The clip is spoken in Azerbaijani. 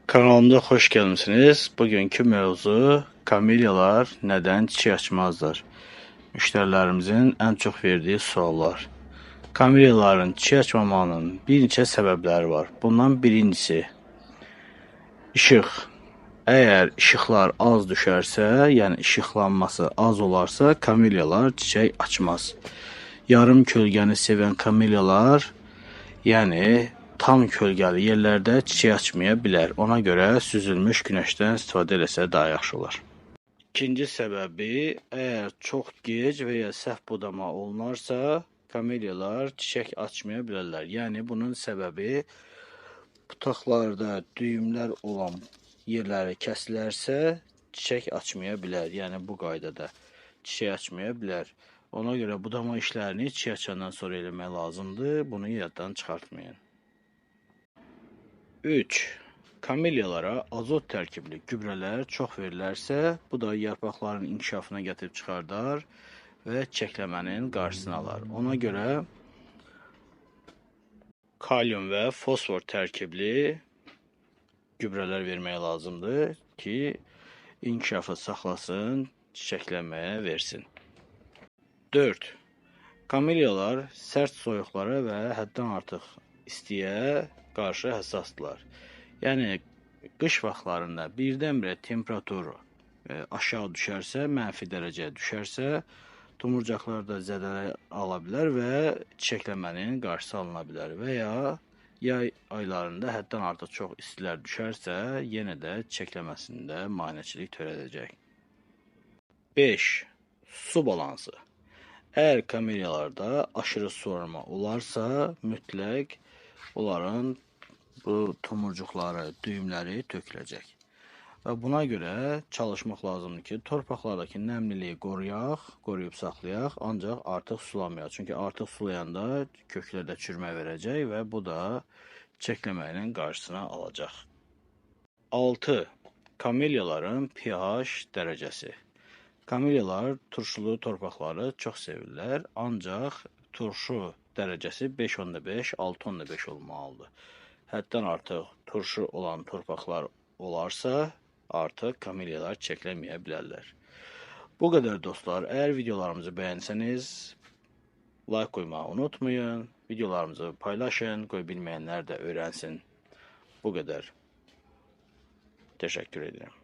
Kanalımda hoş gelmişsiniz. Bugünkü mövzu kamelyalar neden çiçek açmazlar? Müşterilerimizin en çok verdiği suallar. Kamelyaların çiçek açmamanın bir neçə səbəbləri var. Bundan birincisi işıq. Eğer ışıklar az düşərsə, yəni işıqlanması az olarsa, kamelyalar çiçek açmaz. Yarım kölgəni sevən kamelyalar, yəni tam kölgəli yerlərdə çiçək açmaya bilər. Ona görə süzülmüş günəşdən istifadə eləsə daha yaxşı olar. İkinci səbəbi, əgər çox gec və ya səhv budama olunarsa, kamelyalar çiçək açmaya bilərlər. Yəni bunun səbəbi budaqlarda düyümlər olan yerləri kəsilərsə, çiçək açmaya bilər. Yəni bu qaydada çiçək açmaya bilər. Ona görə budama işlərini çiçək açandan sonra eləmək lazımdır. Bunu yaddan çıxartmayın. 3. Kamelyalara azot tərkibli gübrələr çox verilərsə, bu da yarpaqların inkişafına gətirib çıxardar və çiçəkləmənin qarşısını alar. Ona görə kalium və fosfor tərkibli gübrələr vermək lazımdır ki, inkişafı saxlasın, çiçəklənməyə versin. 4. Kamelyalar sərt soyuqlara və həddən artıq istiyə qarşı həssasdırlar. Yəni qış vaxtlarında birdən-birə temperatur aşağı düşərsə, mənfi dərəcəyə düşərsə, tumurcaqlarda zədələr ala bilər və çiçəkləmənin qarşısı alına bilər. Və ya yay aylarında həddən artıq çox istilər düşərsə, yenə də çiçəkləməsində maneçilik törədəcək. 5. Su balansı. Eğer kamelyalarda aşırı suvarma olarsa, mütləq onların bu tomurcuqları, düyümləri töküləcək. Və buna görə çalışmaq lazımdır ki, torpaqlardakı nəmliliyi qoruyub saxlayaq, ancaq artıq sulamayaq. Çünki artıq sulayanda köklərdə çürümə verəcək və bu da çiçəkləməyinin qarşısını alacaq. 6. Kamelyaların pH dərəcəsi. Kamelyalar turşulu torpaqları çox sevirlər, ancaq turşu dərəcəsi 5.5, 6.5 olmalıdır. Həddən artıq turşu olan torpaqlar olarsa, artıq kamelyalar çiçəkləməyə bilərlər. Bu qədər dostlar. Eğer videolarımızı beğenseniz, like koymayı unutmayın. Videolarımızı paylaşın, qoy bilməyənlər də öyrənsin. Bu qədər. Teşekkür ederim.